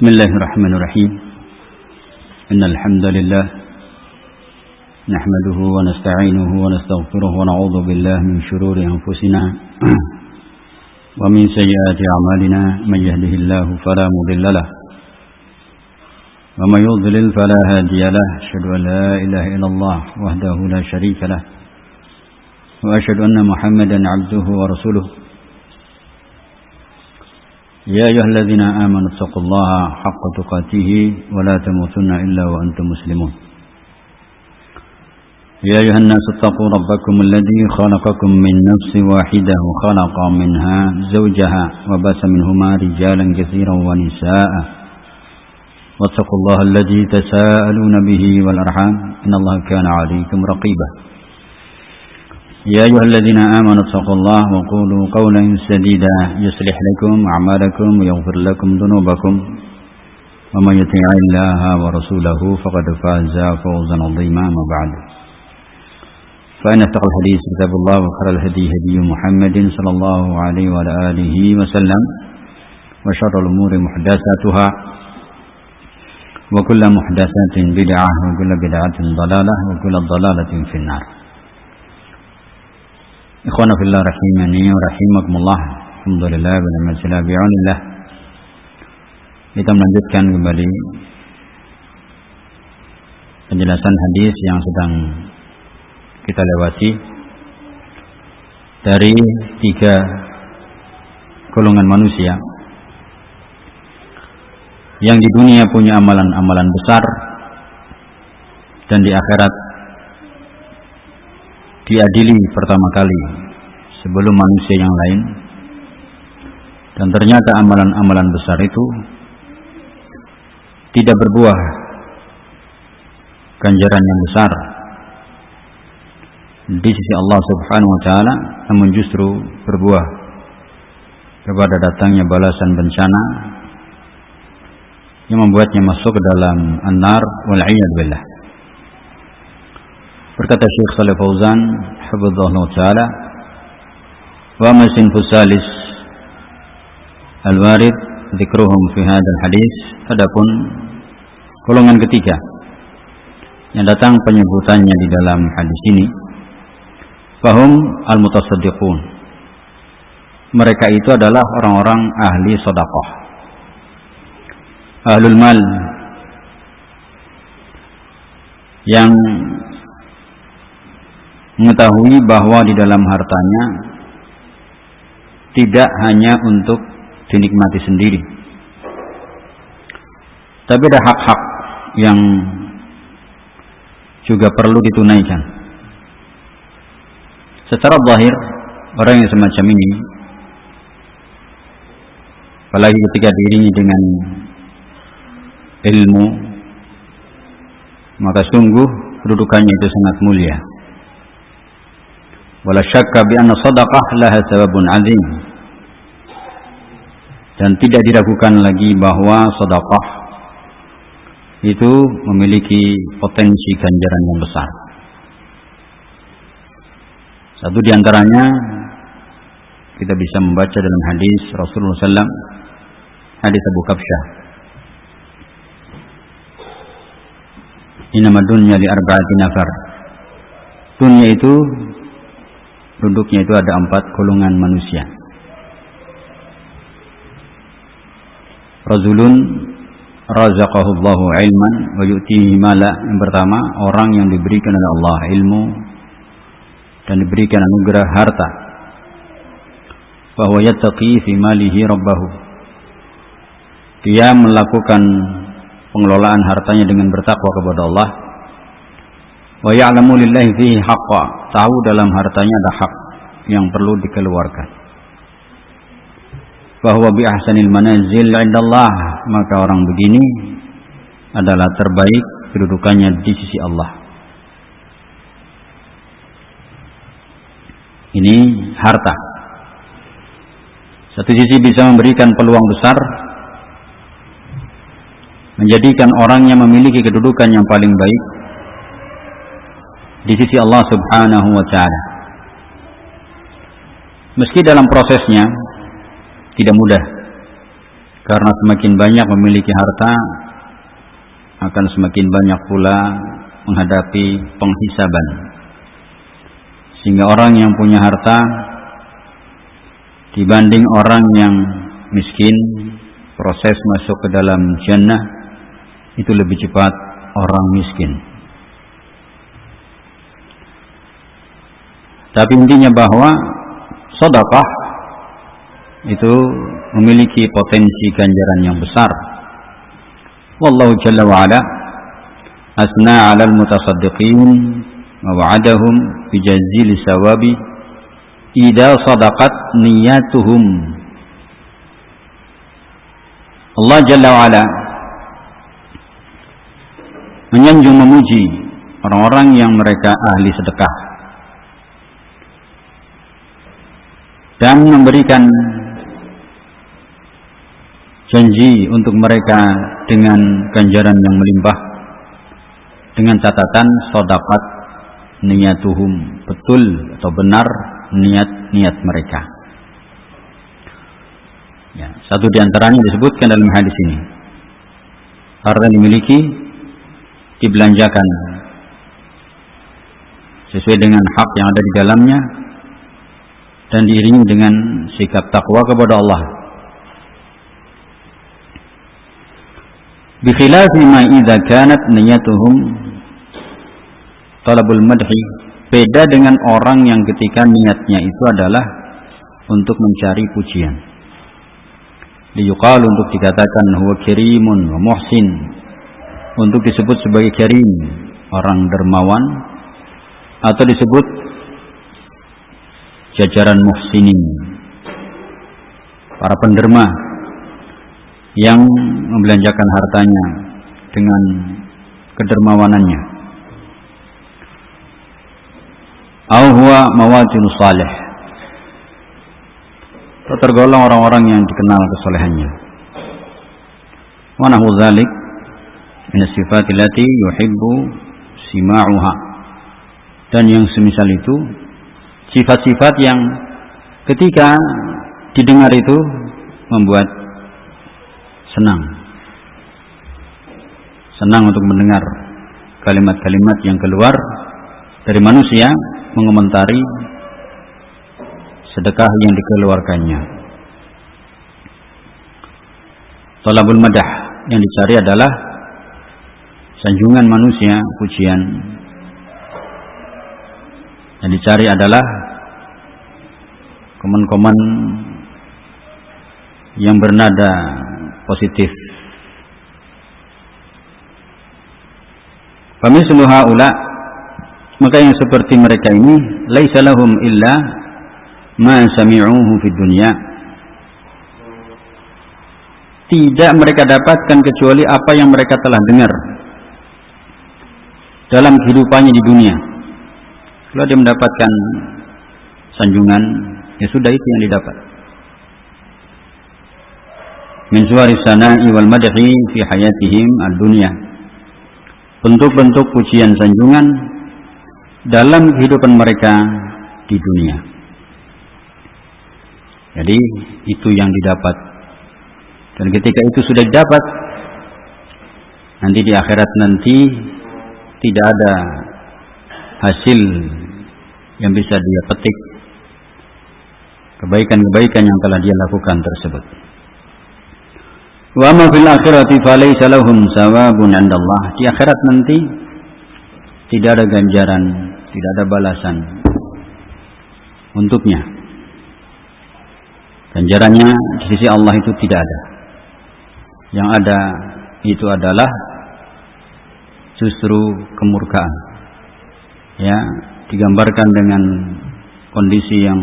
بسم الله الرحمن الرحيم إن الحمد لله نحمده ونستعينه ونستغفره ونعوذ بالله من شرور أنفسنا ومن سيئات أعمالنا من يهده الله فلا مضل له ومن يضلل فلا هادي له أشهد أن لا إله إلا الله وحده لا شريك له وأشهد أن محمدا عبده ورسوله يا أيها الذين آمنوا اتقوا الله حق تقاته ولا تموتن إلا وأنتم مسلمون يا أيها الناس اتقوا ربكم الذي خلقكم من نفس واحدة وخلق منها زوجها وبث منهما رجالا كثيرا ونساء واتقوا الله الذي تساءلون به والأرحام إن الله كان عليكم رقيبا يا أيها الذين آمنوا اتقوا الله وقولوا قولا سديدا يصلح لكم أعمالكم ويغفر لكم ذنوبكم ومن يطع الله ورسوله فقد فاز فوزا عظيما ما بعد فإن أصدق الحديث كتاب الله وخير الهدي هدي محمد صلى الله عليه وعلى آله وسلم وشر الأمور محدثاتها وكل محدثات بدعة وكل بدعة ضلالة وكل ضلالة في النار. Ikhwana fillah rahimani wa rahimakumullah. Alhamdulillah wa ni'mal bi'aunillah. Kita melanjutkan kembali penjelasan hadis yang sedang kita lewati dari 3 golongan manusia yang di dunia punya amalan-amalan besar dan di akhirat diadili pertama kali sebelum manusia yang lain, dan ternyata amalan-amalan besar itu tidak berbuah ganjaran yang besar di sisi Allah Subhanahu wa taala, namun justru berbuah kepada datangnya balasan bencana yang membuatnya masuk ke dalam an-nar wal iyad billah. Berkata Syekh Shalih Fauzan hafizahullah taala, wa ma sinfus salis al-warid dzikruhum fi hadzal hadis, adapun golongan ketiga yang datang penyebutannya di dalam hadis ini, fahum al-mutasaddiqun, mereka itu adalah orang-orang ahli sedekah, ahlul mal, yang mengetahui bahwa di dalam hartanya tidak hanya untuk dinikmati sendiri, tapi ada hak-hak yang juga perlu ditunaikan. Secara zahir, orang yang semacam ini, apalagi ketika diiringi dengan ilmu, maka sungguh kedudukannya itu sangat mulia. Wala syakka bi anna shadaqah laha sababun azim, dan tidak diragukan lagi bahwa sedekah itu memiliki potensi ganjaran yang besar. Satu di antaranya kita bisa membaca dalam hadis Rasulullah SAW, hadis Abu Kabsyah, innama dunya li arba'ati nafar, dunia itu penduduknya itu ada 4 golongan manusia. Rajulun razaqahullahu ilman wa yu'tihi mala, yang pertama orang yang diberikan oleh Allah ilmu dan diberikan anugerah harta, fa huwa yattaqi fi malihi rabbahu, dia melakukan pengelolaan hartanya dengan bertakwa kepada Allah. Wa ya'lamu lillahi fihi haqqa, tahu dalam hartanya ada hak yang perlu dikeluarkan. Fa huwa bi ahsanil manazil 'indallah, maka orang begini adalah terbaik kedudukannya di sisi Allah. Ini harta. Satu sisi bisa memberikan peluang besar, menjadikan orangnya memiliki kedudukan yang paling baik di sisi Allah Subhanahu wa ta'ala. Meski dalam prosesnya tidak mudah, Karena semakin banyak memiliki harta, akan semakin banyak pula menghadapi penghisaban. Sehingga orang yang punya harta dibanding orang yang miskin, proses masuk ke dalam jannah itu lebih cepat orang miskin. Tapi intinya bahwa sedekah itu memiliki potensi ganjaran yang besar. Wallahu jalla wa ala asna 'alal mutasaddiqin wa wa'adahum bi jazil sawabi idza sadaqat niyatuhum. Allah jalla wa ala menyanjung memuji orang-orang yang mereka ahli sedekah dan memberikan janji untuk mereka dengan ganjaran yang melimpah dengan catatan sedaqat niyatuhum, betul atau benar niat-niat mereka. Ya, satu di antaranya disebutkan dalam hadis ini, harta yang dimiliki dibelanjakan sesuai dengan hak yang ada di dalamnya dan diiringi dengan sikap takwa kepada Allah. Bikhilafi ma idza kanat niyatuhum talabul madhi, beda dengan orang yang ketika niatnya itu adalah untuk mencari pujian. Liyuqal, untuk dikatakan huwa karimun wa muhsin, untuk disebut sebagai karim, orang dermawan, atau disebut jajaran muhsinin, para penderma yang membelanjakan hartanya dengan kedermawanannya. Au huwa mawadin salih, atau tergolong orang-orang yang dikenal kesolehannya. Wa nahu dzalik min sifatil lati yuhibbu sima'uha, dan yang semisal itu sifat-sifat yang ketika didengar itu membuat senang untuk mendengar kalimat-kalimat yang keluar dari manusia mengomentari sedekah yang dikeluarkannya. Talabul madah, yang dicari adalah sanjungan manusia, pujian. Yang dicari adalah komen-komen yang bernada positif. Famislu haula, maka yang seperti mereka ini laisa lahum illa ma sami'uhu fid dunya, tidak mereka dapatkan kecuali apa yang mereka telah dengar dalam kehidupannya di dunia. Kalau dia mendapatkan sanjungan, ya sudah, itu yang didapat. Min suwari sana'i wal madhi fi hayatihim ad-dunya, bentuk-bentuk pujian sanjungan dalam kehidupan mereka di dunia. Jadi itu yang didapat, dan ketika itu sudah didapat, nanti di akhirat nanti tidak ada hasil yang bisa dia petik kebaikan-kebaikan yang telah dia lakukan tersebut. Wa ma fil akhirati falaysa lahum sawabun 'indallah, di akhirat nanti tidak ada ganjaran, tidak ada balasan untuknya. Ganjarannya di sisi Allah itu tidak ada. Yang ada itu adalah justru kemurkaan. Ya, digambarkan dengan kondisi yang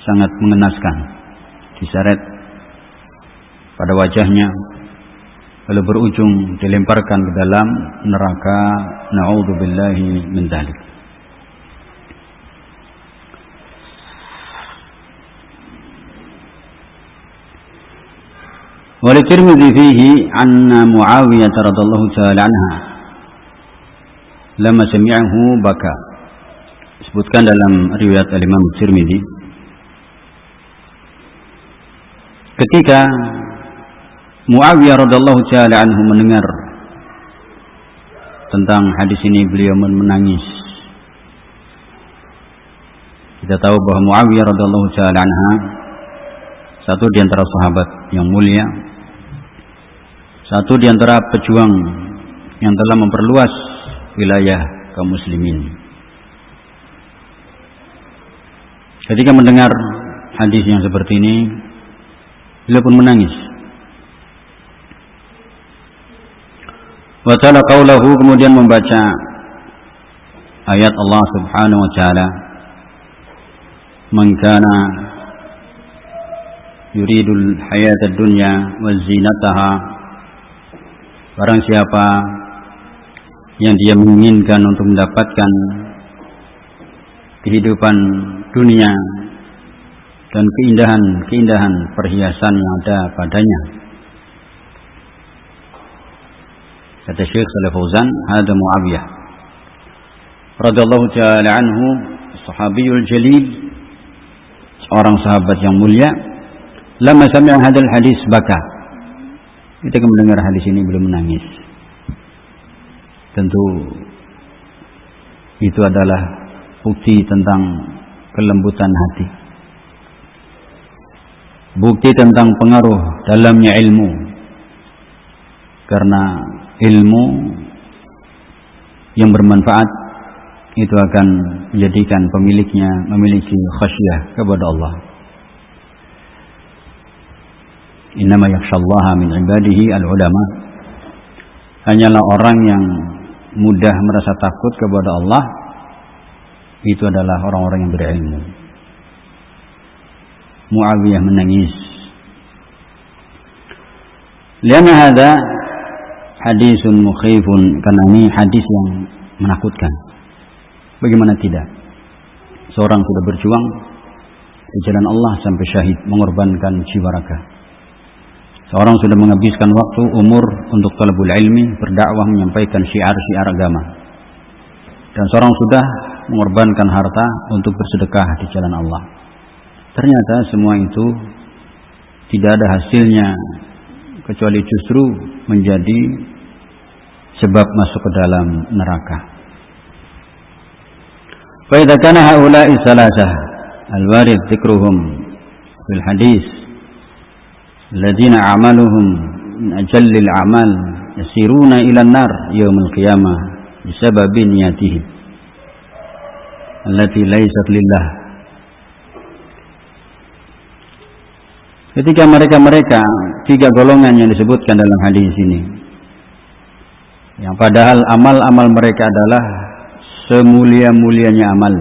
sangat mengenaskan, diseret pada wajahnya, lalu berujung dilemparkan ke dalam neraka. Na'udzubillahi min dzalik. Wa li-Tirmidzi fihi anna Muawiyah radhiyallahu ta'ala anha lama sami'ahu baka. Disebutkan dalam riwayat Al-Imam Tirmidzi, ketika Muawiyah radhiyallahu taala anhu mendengar tentang hadis ini, beliau menangis. Kita tahu bahwa Muawiyah radhiyallahu taala anha satu di antara sahabat yang mulia, satu di antara pejuang yang telah memperluas wilayah kaum muslimin. Ketika mendengar hadis yang seperti ini, beliau pun menangis. Wa ta'ala qaulahu, kemudian membaca ayat Allah Subhanahu wa taala, "Man kana yuridul hayatad dunya wa zinataha," barang siapa yang dia menginginkan untuk mendapatkan kehidupan dunia dan keindahan perhiasan yang ada padanya. Kata Syekh Shalih Fauzan, hada Muawiyah radhiyallahu ta'ala anhu, sahabiyul jalil, seorang sahabat yang mulia. Lama sami'a hadal hadis baka, ketika mendengar hadis ini beliau menangis. Tentu itu adalah bukti tentang kelembutan hati, bukti tentang pengaruh dalamnya ilmu, karena ilmu yang bermanfaat itu akan menjadikan pemiliknya memiliki khasyah kepada Allah. Innama yakhshallaha min ibadihi al-ulama. Hanyalah orang yang mudah merasa takut kepada Allah itu adalah orang-orang yang berilmu. Muawiyah menangis. Lianna hadza hadisun mukhifun, karena ini hadis yang menakutkan. Bagaimana tidak? Seorang sudah berjuang di jalan Allah sampai syahid, mengorbankan jiwa raga. Seorang sudah menghabiskan waktu, umur untuk talabul ilmi, berdakwah, menyampaikan syiar-syiar agama. Dan seorang sudah mengorbankan harta untuk bersedekah di jalan Allah. Ternyata semua itu tidak ada hasilnya, kecuali justru menjadi sebab masuk ke dalam neraka. Fa idza kana haula'i salasah al-warid dzikruhum fil hadis alladziina a'maluhum min ajallil a'mal yasiruna ila an-nar yaumil qiyamah bisababi niyatihim allati laysat lillah. Ketika mereka tiga golongan yang disebutkan dalam hadis ini, yang padahal amal-amal mereka adalah semulia-mulianya amal,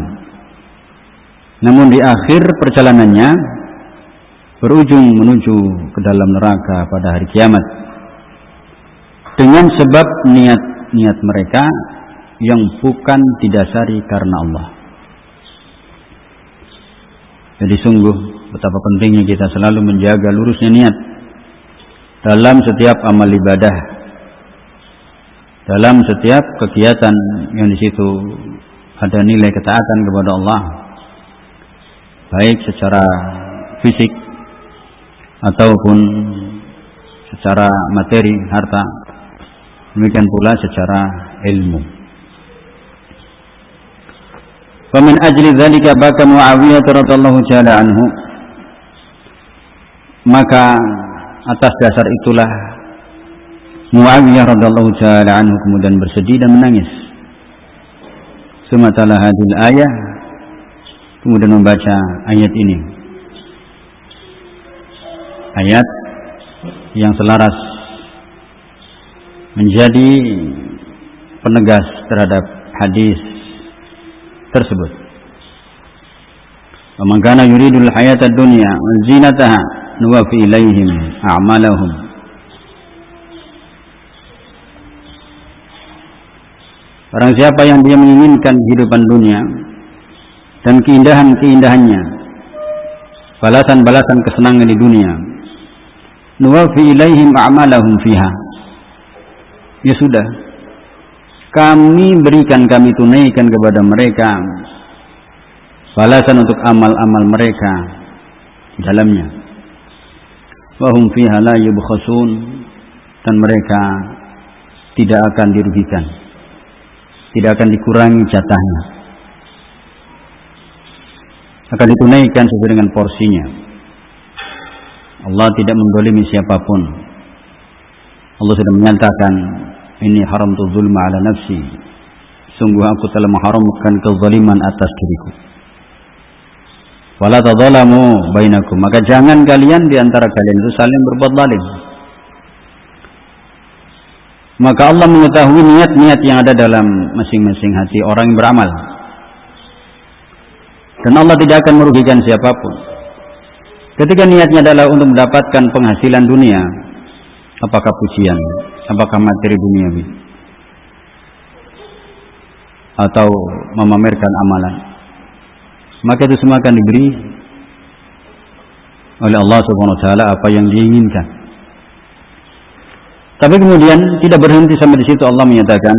namun di akhir perjalanannya berujung menuju ke dalam neraka pada hari kiamat dengan sebab niat-niat mereka yang bukan didasari karena Allah. Jadi sungguh betapa pentingnya kita selalu menjaga lurusnya niat dalam setiap amal ibadah, dalam setiap kegiatan yang di situ ada nilai ketaatan kepada Allah, baik secara fisik ataupun secara materi, harta, demikian pula secara ilmu. Famin ajli dzalika baka Muawiyah radhiyallahu ta'ala anhu, maka atas dasar itulah Muawiyah radhiyallahu ta'ala anhu kemudian bersedih dan menangis. Sumatalah hadil ayah, kemudian membaca ayat ini, ayat yang selaras menjadi penegas terhadap hadis tersebut. Wa man kana yuridul hayatad dunya wa zinataha nuwaffi ilaihim a'malahum. Barang siapa yang dia menginginkan kehidupan dunia dan keindahan-keindahannya, balasan-balasan kesenangan di dunia, nuwaffi ilaihim a'malahum fiha, ya sudah, kami berikan, kami tunaikan kepada mereka balasan untuk amal-amal mereka di dalamnya. wa hum fiha la yubkhasun, dan mereka tidak akan dirugikan, tidak akan dikurangi jatahnya, akan ditunaikan sesuai dengan porsinya. Allah tidak menzalimi siapapun. Allah sudah menyatakan, ini haramtu zulma ala nafsi, sungguh aku telah mengharamkan kezaliman atas diriku. Wala tadzalamu bainakum, maka jangan kalian di antara kalian itu saling berbuat zalim. Maka Allah mengetahui niat-niat yang ada dalam masing-masing hati orang yang beramal, dan Allah tidak akan merugikan siapapun. Ketika niatnya adalah untuk mendapatkan penghasilan dunia, apakah pujian, apakah materi duniawi, atau memamerkan amalan, maka itu semua akan diberi oleh Allah Subhanahu wa taala apa yang diinginkan. Tapi kemudian tidak berhenti sampai di situ. Allah menyatakan,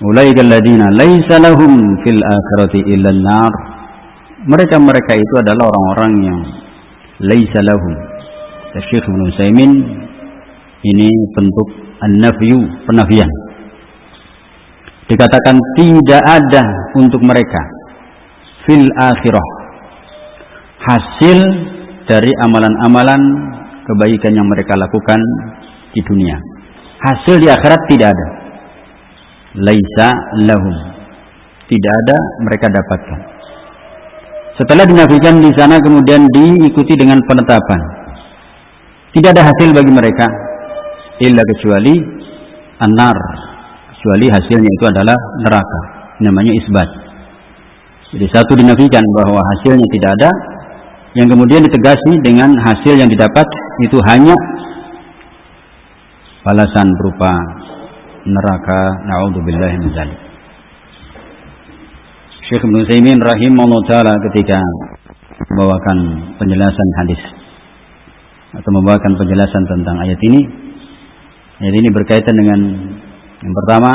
ulaikal ladzina laisa lahum fil akhirati illa an-nar. Mereka itu adalah orang-orang yang laisa lahum. Syekh Ibnu Utsaimin, ini bentuk an-nafyu, penafian. Dikatakan tidak ada untuk mereka fil akhirah hasil dari amalan-amalan kebaikan yang mereka lakukan di dunia. Hasil di akhirat tidak ada. Laisa lahum, tidak ada mereka dapatkan. Setelah dinafikan di sana, kemudian diikuti dengan penetapan, tidak ada hasil bagi mereka illa kecuali an-nar, kecuali hasilnya itu adalah neraka. Namanya isbat. Jadi satu dinafikan bahwa hasilnya tidak ada, yang kemudian ditegasi dengan hasil yang didapat itu hanya balasan berupa neraka. Na'udzubillahi min dzalik. Syekh Ibnu Utsaimin rahimahullah taala ketika membawakan penjelasan hadis atau membawakan penjelasan tentang ayat ini berkaitan dengan yang pertama,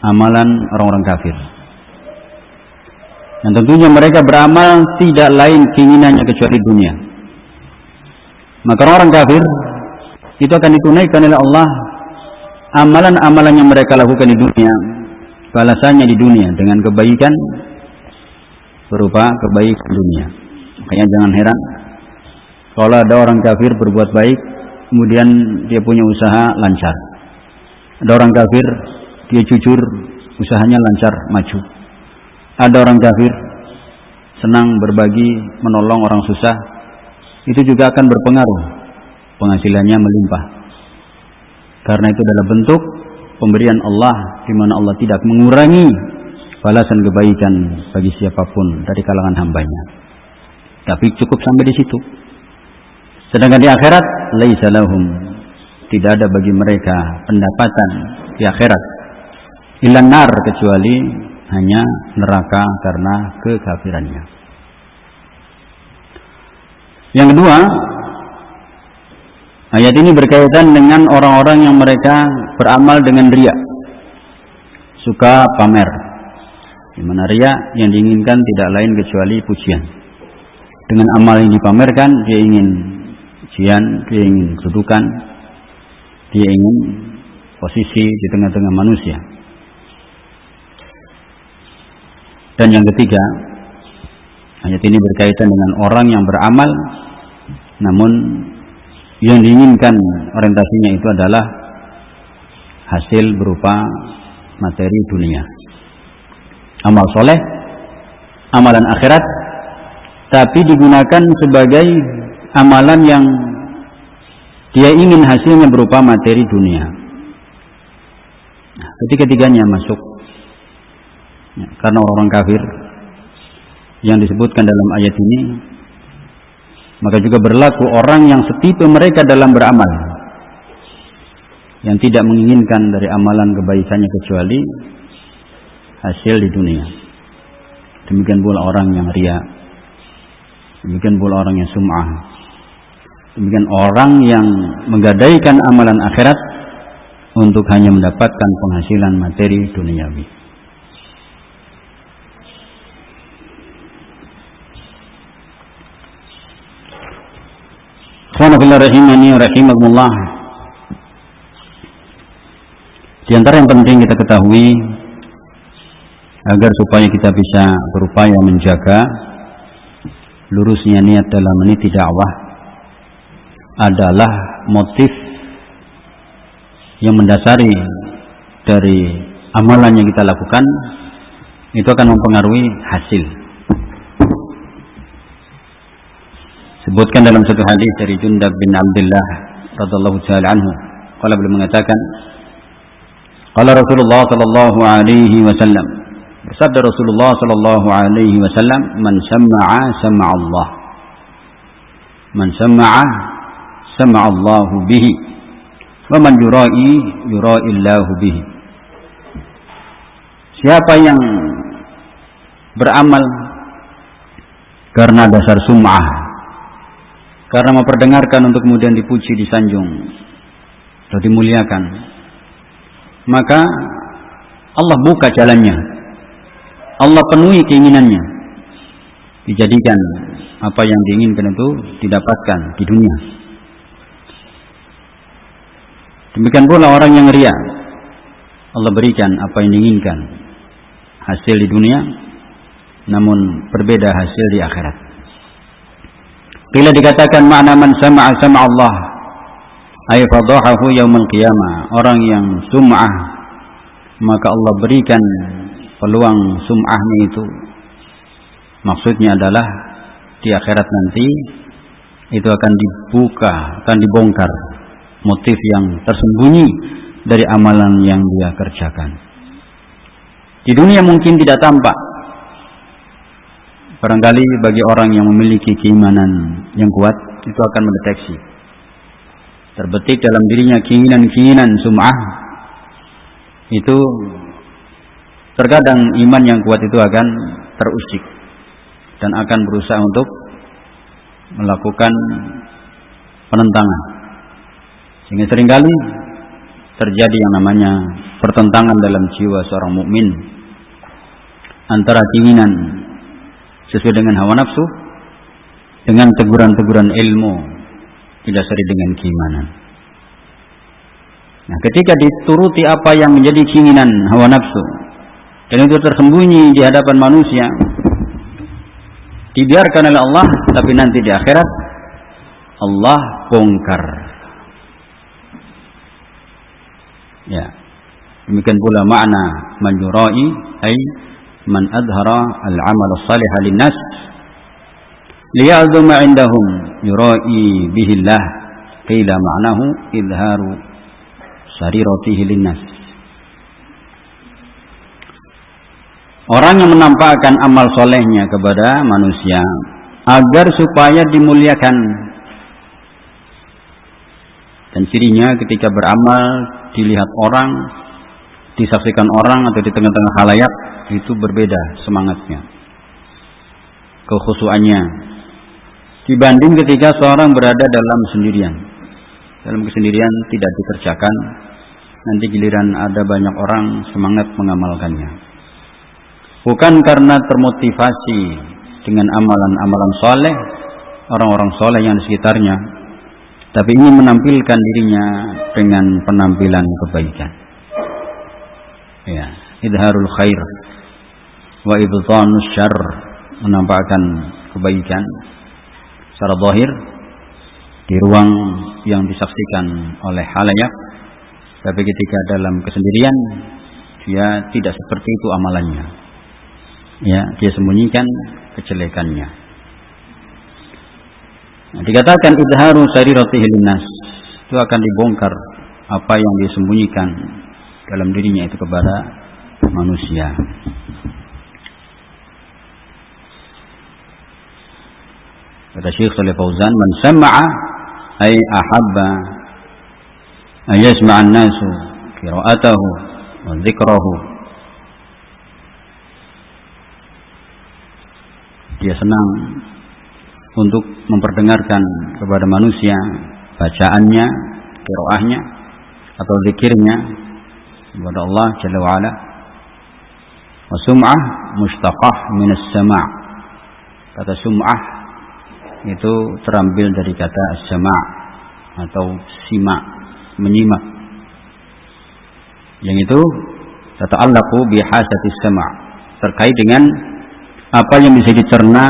amalan orang-orang kafir. Yang tentunya mereka beramal tidak lain keinginannya kecuali dunia. Maka orang kafir itu akan ditunaikan oleh Allah amalan-amalan yang mereka lakukan di dunia, balasannya di dunia dengan kebaikan berupa kebaikan dunia. Makanya jangan heran kalau ada orang kafir berbuat baik, kemudian dia punya usaha lancar. Ada orang kafir dia jujur, usahanya lancar maju. Ada orang kafir senang berbagi, menolong orang susah, itu juga akan berpengaruh, penghasilannya melimpah. Karena itu adalah bentuk pemberian Allah, di mana Allah tidak mengurangi balasan kebaikan bagi siapapun dari kalangan hambanya. Tapi cukup sampai di situ. Sedangkan di akhirat, laisa lahum, tidak ada bagi mereka pendapatan di akhirat illa nar, kecuali hanya neraka karena kekafirannya. Yang kedua, ayat ini berkaitan dengan orang-orang yang mereka beramal dengan riya, suka pamer. Di mana riya yang diinginkan tidak lain kecuali pujian. Dengan amal yang dipamerkan, dia ingin pujian, dia ingin kedudukan, dia ingin posisi di tengah-tengah manusia. Dan yang ketiga, ayat ini berkaitan dengan orang yang beramal, namun yang diinginkan orientasinya itu adalah hasil berupa materi dunia. Amal soleh, amalan akhirat, tapi digunakan sebagai amalan yang dia ingin hasilnya berupa materi dunia. Nah, ketiga-tiganya masuk. Karena orang kafir yang disebutkan dalam ayat ini, maka juga berlaku orang yang setipe mereka dalam beramal, yang tidak menginginkan dari amalan kebaikannya kecuali hasil di dunia. Demikian pula orang yang riya, demikian pula orang yang sum'ah, demikian orang yang menggadaikan amalan akhirat untuk hanya mendapatkan penghasilan materi duniawi. fillah rahimani rahimakumullah. Di antara yang penting kita ketahui agar supaya kita bisa berupaya menjaga lurusnya niat dalam meniti dakwah adalah motif yang mendasari dari amalan yang kita lakukan itu akan mempengaruhi hasil. Sebutkan dalam satu hadis dari Jundab bin Abdullah radhiyallahu taala anhu, qala beliau mengatakan, qala Rasulullah sallallahu alaihi wasallam, bersabda Rasulullah sallallahu alaihi wasallam, man sama'a sama'a Allah, man sama'a sama'a Allah bihi, wa man yura'i yura'i Allah bihi. Siapa yang beramal karena dasar sum'ah, karena memperdengarkan untuk kemudian dipuji, disanjung atau dimuliakan, maka Allah buka jalannya, Allah penuhi keinginannya, dijadikan apa yang diinginkan itu didapatkan di dunia. Demikian pula orang yang riya, Allah berikan apa yang diinginkan, hasil di dunia, namun berbeda hasil di akhirat. Bila dikatakan makna man sama'a sama'a Allah, ay fadahahu yaumul qiyamah, orang yang sum'ah maka Allah berikan peluang sum'ahnya itu, maksudnya adalah di akhirat nanti itu akan dibuka, akan dibongkar motif yang tersembunyi dari amalan yang dia kerjakan. Di dunia mungkin tidak tampak, barangkali bagi orang yang memiliki keimanan yang kuat itu akan mendeteksi terbetik dalam dirinya keinginan-keinginan sum'ah. Itu terkadang iman yang kuat itu akan terusik dan akan berusaha untuk melakukan penentangan, sehingga seringkali terjadi yang namanya pertentangan dalam jiwa seorang mukmin antara keinginan sesuai dengan hawa nafsu dengan teguran-teguran ilmu didasari dengan keimanan. Nah, ketika dituruti apa yang menjadi keinginan hawa nafsu dan itu tersembunyi di hadapan manusia, dibiarkan oleh Allah, tapi nanti di akhirat Allah bongkar. Ya, demikian pula makna man yura'i ay man adhara al-amal as-salih lin-nas liya'zuma 'indahum yura'i bihi Allah, qila ma'nahu idharu sariratihi lin-nas. Orang yang menampakkan amal solehnya kepada manusia agar supaya dimuliakan, dan cirinya ketika beramal dilihat orang, disaksikan orang atau di tengah-tengah khalayak, itu berbeda semangatnya, kekhusyuannya, dibanding ketika seorang berada dalam sendirian. Dalam kesendirian tidak dikerjakan, nanti giliran ada banyak orang semangat mengamalkannya. Bukan karena termotivasi dengan amalan-amalan soleh orang-orang soleh yang di sekitarnya, tapi ingin menampilkan dirinya dengan penampilan kebaikan. Ya, idharul khair wa ibtanus syarr, menampakkan kebaikan secara zahir di ruang yang disaksikan oleh khalayak, tapi ketika dalam kesendirian dia tidak seperti itu amalannya. Ya, dia sembunyikan kejelekannya. Nah, dikatakan idharu sariratihi linnas, itu akan dibongkar apa yang disembunyikan dalam dirinya itu kepada manusia. Kata Syekh Shalih Fauzan, man sama'a ay ahabba ay yasma'an nasu qira'atahu wa dzikrahu. Dia senang untuk memperdengarkan kepada manusia bacaannya, qiraahnya atau zikirnya kepada Allah Jalla wa Ala. Wa sum'ah mustaqah min as-sama'. Kata sum'ah itu terambil dari kata as-sama', atau simak, menyimak. Yang itu tata'allaqu bihasatis sama', terkait dengan apa yang bisa dicerna,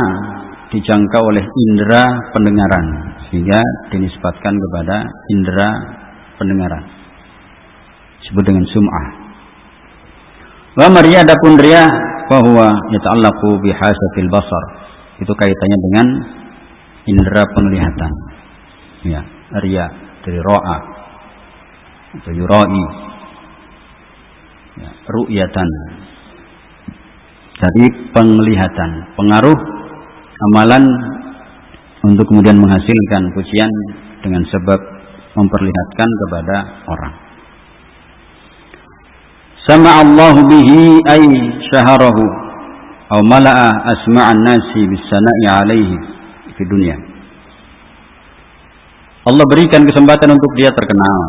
dijangkau oleh indera pendengaran, sehingga dinisbatkan kepada indera pendengaran, disebut dengan sum'ah. Wa mariya adapun riya bahwa yata'allaqu bihasatil basar, itu kaitannya dengan indera penglihatan. Ya, riya dari ra'a atau yura'i, ya, ru'yatan dari penglihatan, pengaruh amalan untuk kemudian menghasilkan pujian dengan sebab memperlihatkan kepada orang. Sama Allahu bihi ay syaharahu aw mala'a asma'an nasi bis-sana'i alaihi di dunia. Allah berikan kesempatan untuk dia terkenal.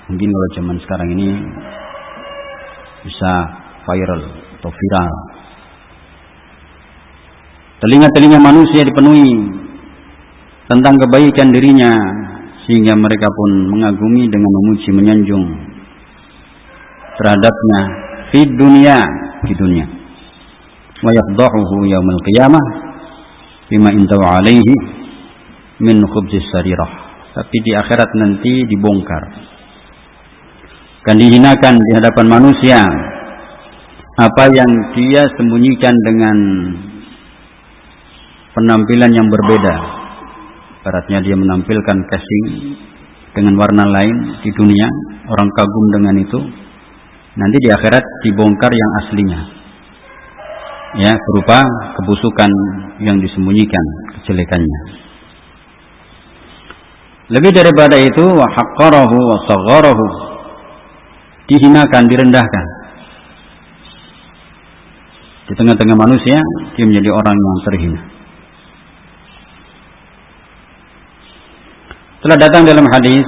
Mungkin kalau zaman sekarang ini bisa viral atau viral. Telinga-telinga manusia dipenuhi tentang kebaikan dirinya, sehingga mereka pun mengagumi dengan memuji, menyanjung terhadapnya di dunia. Wa yafdahuhu yaumil qiyamah bima intahu alaihi min khubzis sarirah. Tapi di akhirat nanti dibongkar, akan dihinakan di hadapan manusia apa yang dia sembunyikan dengan penampilan yang berbeda. Baratnya dia menampilkan casing dengan warna lain di dunia, orang kagum dengan itu. Nanti di akhirat dibongkar yang aslinya, ya, berupa kebusukan yang disembunyikan, kejelekannya. Lebih daripada itu, wa haqqarahu wa sagharahu, dihinakan, direndahkan. Di tengah-tengah manusia dia menjadi orang yang terhina. Telah datang dalam hadis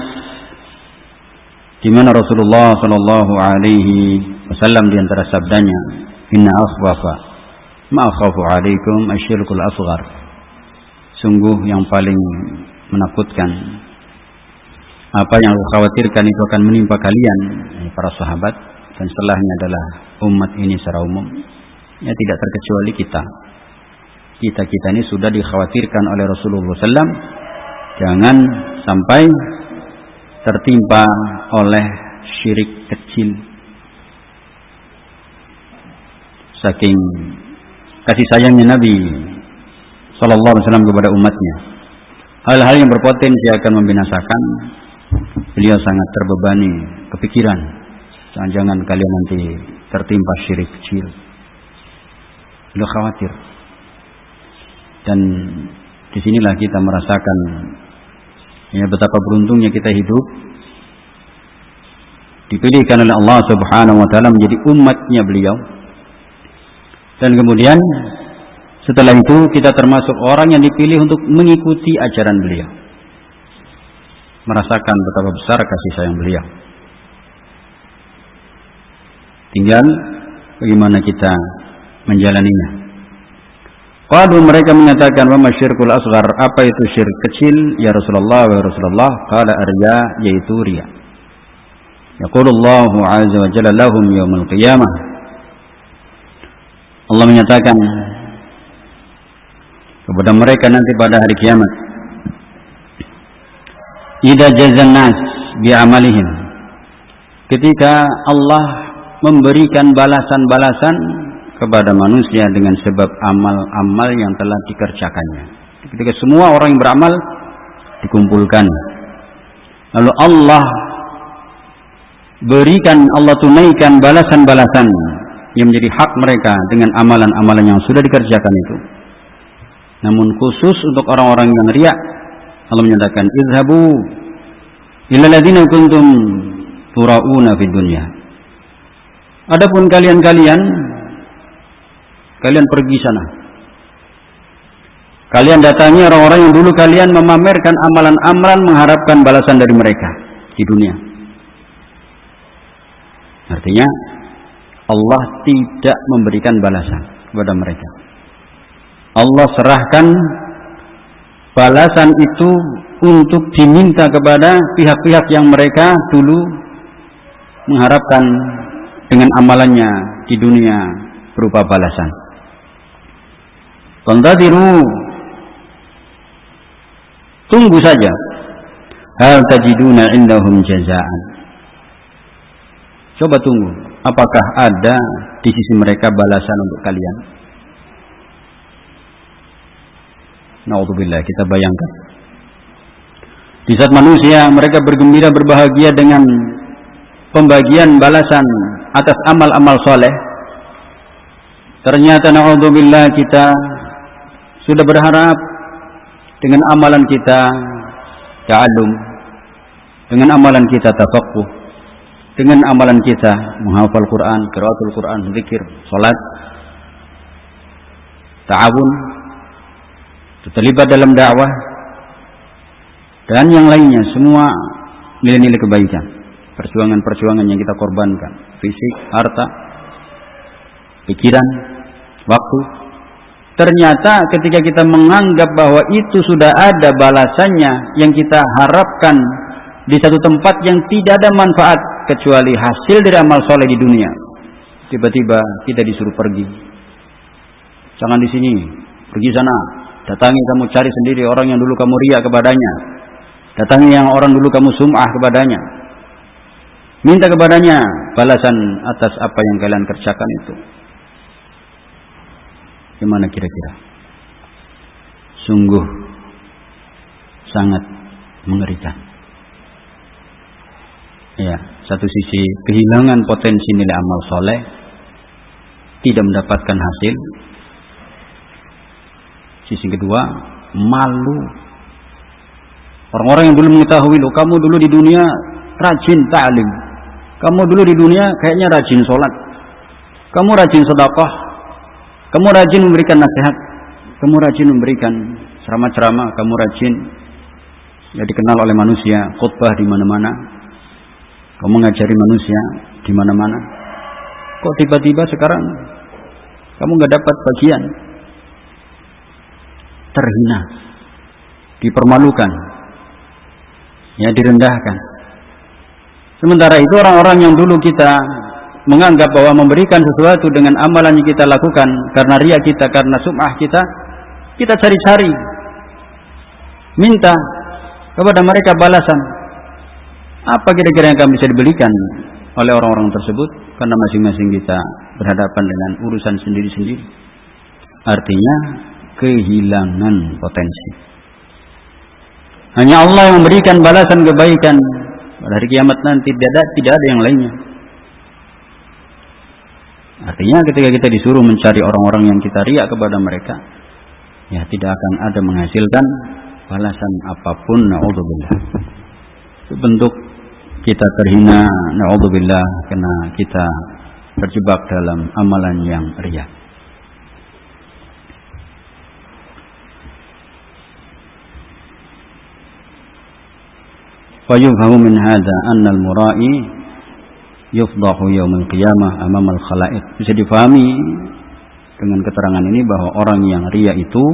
di mana Rasulullah sallallahu alaihi wasallam di antara sabdanya, inna akhwafa ma akhafu alaikum asyirkul asghar. Sungguh yang paling menakutkan, apa yang aku khawatirkan itu akan menimpa kalian, para sahabat, dan setelahnya adalah umat ini secara umum. Ya, tidak terkecuali kita. Kita ini sudah dikhawatirkan oleh Rasulullah SAW jangan sampai tertimpa oleh syirik kecil. Saking kasih sayangnya Nabi sallallahu alaihi wasallam kepada umatnya, hal-hal yang berpotensi akan membinasakan, beliau sangat terbebani kepikiran, jangan-jangan kalian nanti tertimpa syirik kecil. Beliau khawatir. Dan disinilah kita merasakan, ya, betapa beruntungnya kita hidup dipilihkan oleh Allah Subhanahu wa taala menjadi umatnya beliau. Dan kemudian setelah itu kita termasuk orang yang dipilih untuk mengikuti ajaran beliau, merasakan betapa besar kasih sayang beliau. Tinggal bagaimana kita menjalaninya. Qalu, mereka menyatakan, wa masyirkul asghar, apa itu syirik kecil ya Rasulullah? Wa Rasulullah qala arya, yaitu riya. Yaqulullahu azza wa jalla lahum yaumil qiyamah, Allah menyatakan kepada mereka nanti pada hari kiamat, idza jazan nas bi amalihim, ketika Allah memberikan balasan-balasan kepada manusia dengan sebab amal-amal yang telah dikerjakannya. Ketika semua orang yang beramal dikumpulkan, lalu Allah berikan, Allah tunaikan balasan-balasan yang menjadi hak mereka dengan amalan-amalan yang sudah dikerjakan itu. Namun khusus untuk orang-orang yang riya, Allah menyatakan, izhabu ila alladziina kuntum turauna fid dunya. Adapun kalian pergi sana. Kalian datangi orang-orang yang dulu kalian memamerkan amalan-amalan mengharapkan balasan dari mereka di dunia. Artinya Allah tidak memberikan balasan kepada mereka. Allah serahkan balasan itu untuk diminta kepada pihak-pihak yang mereka dulu mengharapkan dengan amalannya di dunia berupa balasan. Fantadiru, tunggu saja. Hal tajiduna indahum jazaan. Coba tunggu, apakah ada di sisi mereka balasan untuk kalian? Na'udzubillah, kita bayangkan di saat manusia mereka bergembira berbahagia dengan pembagian balasan atas amal-amal soleh, ternyata na'udzubillah kita sudah berharap dengan amalan kita ta'allum, dengan amalan kita tafaqquh, dengan amalan kita menghafal Quran, qiraatul Quran, zikir, salat, ta'awun, terlibat dalam dakwah dan yang lainnya, semua nilai-nilai kebaikan, perjuangan-perjuangan yang kita korbankan, fisik, harta, pikiran, waktu. Ternyata ketika kita menganggap bahwa itu sudah ada balasannya yang kita harapkan di satu tempat yang tidak ada manfaat kecuali hasil dari amal soleh di dunia, tiba-tiba kita disuruh pergi. Jangan di sini, pergi sana. Datangi, kamu cari sendiri orang yang dulu kamu riya kepadanya. Datangi yang orang dulu kamu sum'ah kepadanya. Minta kepadanya balasan atas apa yang kalian kerjakan itu. Gimana kira-kira? Sungguh sangat mengerikan. Ya, satu sisi kehilangan potensi nilai amal soleh, tidak mendapatkan hasil. Sisi kedua, malu. Orang-orang yang dulu mengetahui, loh, kamu dulu di dunia rajin ta'lim, kamu dulu di dunia kayaknya rajin sholat, kamu rajin sedekah, kamu rajin memberikan nasihat, kamu rajin memberikan ceramah-ceramah, kamu rajin ya dikenal oleh manusia, khutbah di mana-mana, kamu ngajari manusia di mana-mana. Kok tiba-tiba sekarang kamu nggak dapat bagian? Terhina, dipermalukan, ya direndahkan. Sementara itu orang-orang yang dulu kita menganggap bahwa memberikan sesuatu dengan amalan yang kita lakukan karena riya kita, karena sum'ah kita, kita cari-cari, minta kepada mereka balasan. Apa kira-kira yang akan bisa diberikan oleh orang-orang tersebut? Karena masing-masing kita berhadapan dengan urusan sendiri-sendiri. Artinya kehilangan potensi. Hanya Allah yang memberikan balasan kebaikan. Pada hari kiamat nanti tidak ada yang lainnya. Artinya ketika kita disuruh mencari orang-orang yang kita riya kepada mereka, ya tidak akan ada menghasilkan balasan apapun. Na'udzubillah. Bentuk kita terhina, na'udzubillah, karena kita terjebak dalam amalan yang riya. Fayufhamu min hadza anna al-mura'i yufdahu yaumil qiyamah amamal khalaiq. Bisa difahami dengan keterangan ini bahwa orang yang riya itu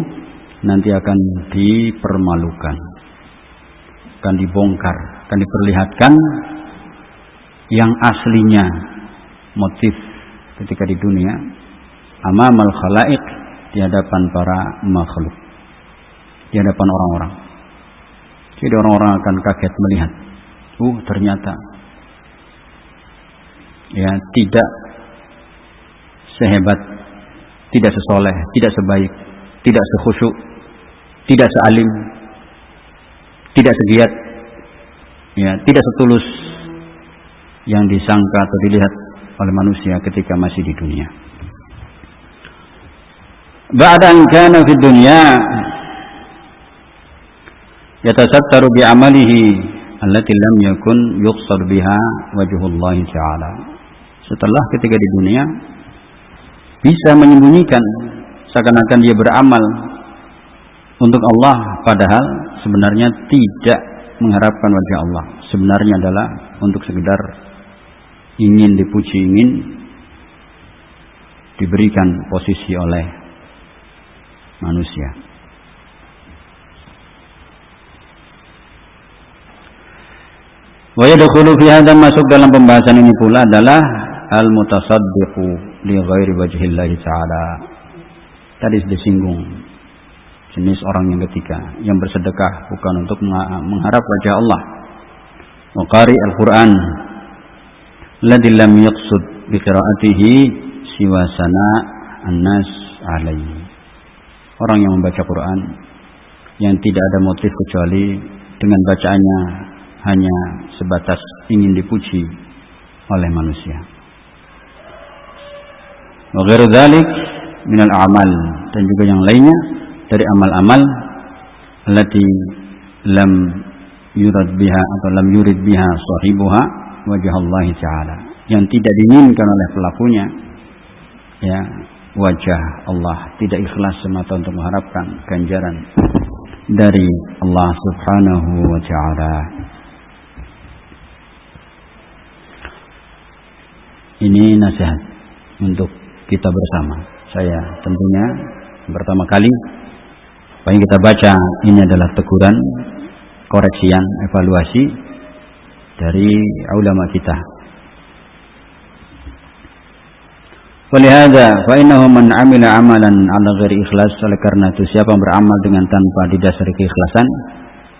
nanti akan dipermalukan, akan dibongkar, akan diperlihatkan yang aslinya motif ketika di dunia amamal khalaiq, di hadapan para makhluk, di hadapan orang-orang. Jadi orang-orang akan kaget melihat, ternyata ya tidak sehebat, tidak sesoleh, tidak sebaik, tidak sekhusyuk, tidak sealim, tidak segiat, ya tidak setulus yang disangka atau dilihat oleh manusia ketika masih di dunia. Ba'da an kana fid dunya yatasattaru bi amalihi allati lam yakun yuqsad biha wajhullah ta'ala. Setelah ketika di dunia bisa menyembunyikan seakan-akan dia beramal untuk Allah, padahal sebenarnya tidak mengharapkan wajah Allah. Sebenarnya adalah untuk sekedar ingin dipuji, ingin diberikan posisi oleh manusia. Wa yadkhulu fi hadha, masuk dalam pembahasan ini pula adalah al-mutasaddiqu li ghairi wajhillahi ta'ala. Tadi sudah disinggung jenis orang yang ketiga yang bersedekah bukan untuk mengharap wajah Allah. Wa qari al-Qur'an alladhi lam yaqsud bi qira'atihi siwa sana' an-nas alaihi. Orang yang membaca Quran yang tidak ada motif kecuali dengan bacaannya hanya sebatas ingin dipuji oleh manusia. Wa ghairu dzalik minal a'mal, dan juga yang lainnya dari amal-amal allati lam yurad biha atau lam yurid biha sahibuha wajah Allah Ta'ala, yang tidak diinginkan oleh pelakunya ya wajah Allah, tidak ikhlas semata untuk mengharapkan ganjaran dari Allah Subhanahu wa Ta'ala. Ini nasihat untuk kita bersama. Saya tentunya pertama kali apa yang kita baca ini adalah teguran, koreksian, evaluasi dari ulama kita. Walihada fa innahu man amila amalan ala ghairi ikhlas, oleh karena itu siapa yang beramal dengan tanpa didasari keikhlasan,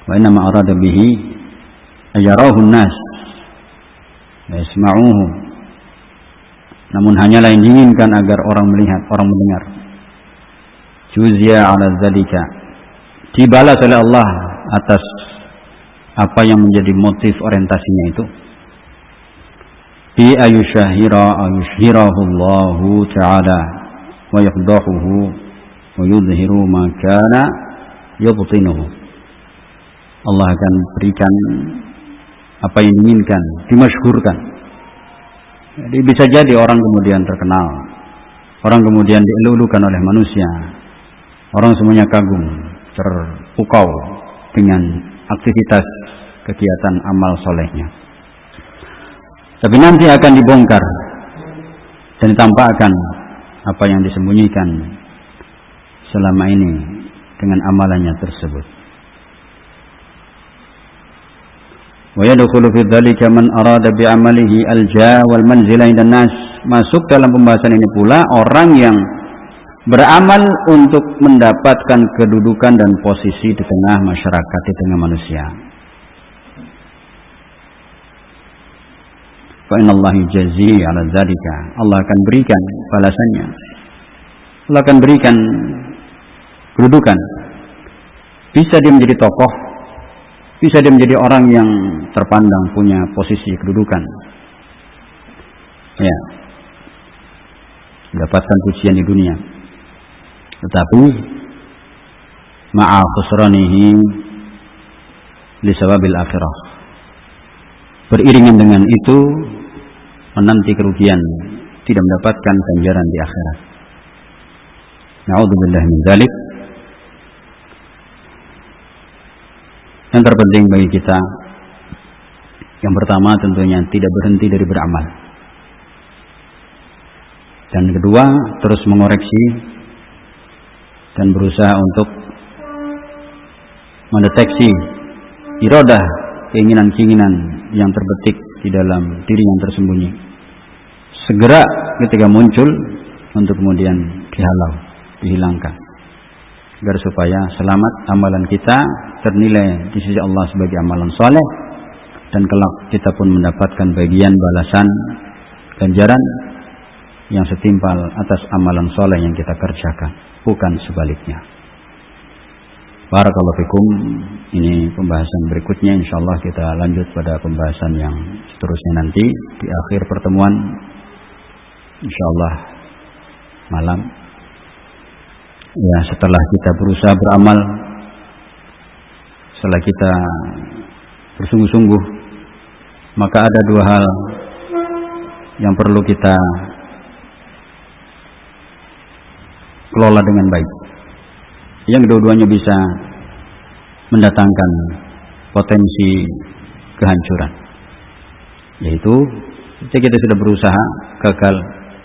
wa inna ma arada bihi ayarahu an-nas yasma'uhu, namun hanyalah yang diinginkan agar orang melihat, orang mendengar. Juzya ala dzalika, dibalas oleh Allah atas apa yang menjadi motif orientasinya itu. Bi ayushhirahu Allahu Ta'ala wa yaqdahuhu wa yudhiru ma kana yubtinuhu. Allah akan berikan apa yang diinginkan, dimasyhurkan. Jadi bisa jadi orang kemudian terkenal, orang kemudian dielulukan oleh manusia, orang semuanya kagum, terpukau dengan aktivitas kegiatan amal solehnya. Tapi nanti akan dibongkar dan ditampakkan apa yang disembunyikan selama ini dengan amalannya tersebut. Wa yadkhulu fi dzalika man arada bi amalihi al-ja wal manzila indan nas. Masuk dalam pembahasan ini pula orang yang beramal untuk mendapatkan kedudukan dan posisi di tengah masyarakat, di tengah manusia. Fa innallaha yajzi 'ala dzalika. Allah akan berikan balasannya. Allah akan berikan kedudukan. Bisa dia menjadi tokoh, bisa dia menjadi orang yang terpandang punya posisi kedudukan. Ya. Mendapatkan pujian di dunia. Tetapi ma'a khusranihi li sawabil akhirah. Beriringan dengan itu menanti kerugian, tidak mendapatkan ganjaran di akhirat. Na'udzubillah min dzalik. Yang terpenting bagi kita, yang pertama tentunya tidak berhenti dari beramal. Dan kedua, terus mengoreksi dan berusaha untuk mendeteksi iradah, keinginan-keinginan yang terbetik di dalam diri yang tersembunyi. Segera ketika muncul untuk kemudian dihalau, dihilangkan, agar supaya selamat amalan kita ternilai di sisi Allah sebagai amalan soleh, dan kelak kita pun mendapatkan bagian balasan ganjaran yang setimpal atas amalan soleh yang kita kerjakan, bukan sebaliknya. Barakallahu fikum. Ini pembahasan berikutnya, insyaallah kita lanjut pada pembahasan yang seterusnya nanti di akhir pertemuan, insyaallah malam. Ya, setelah kita berusaha beramal, setelah kita bersungguh-sungguh, maka ada dua hal yang perlu kita kelola dengan baik, yang kedua-duanya bisa mendatangkan potensi kehancuran, yaitu ketika kita sudah berusaha gagal,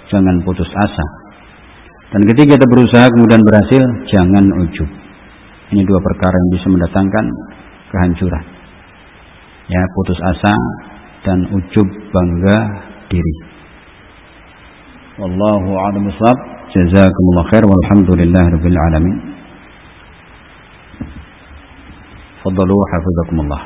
jangan putus asa, dan ketika kita berusaha kemudian berhasil, jangan ujub. Ini dua perkara yang bisa mendatangkan kehancuran. ya, putus asa dan ujub bangga diri. Wallahu a'lam bishawab. Jazakumullah khair walhamdulillahirabbil alamin. Fadhalu hafizakumullah.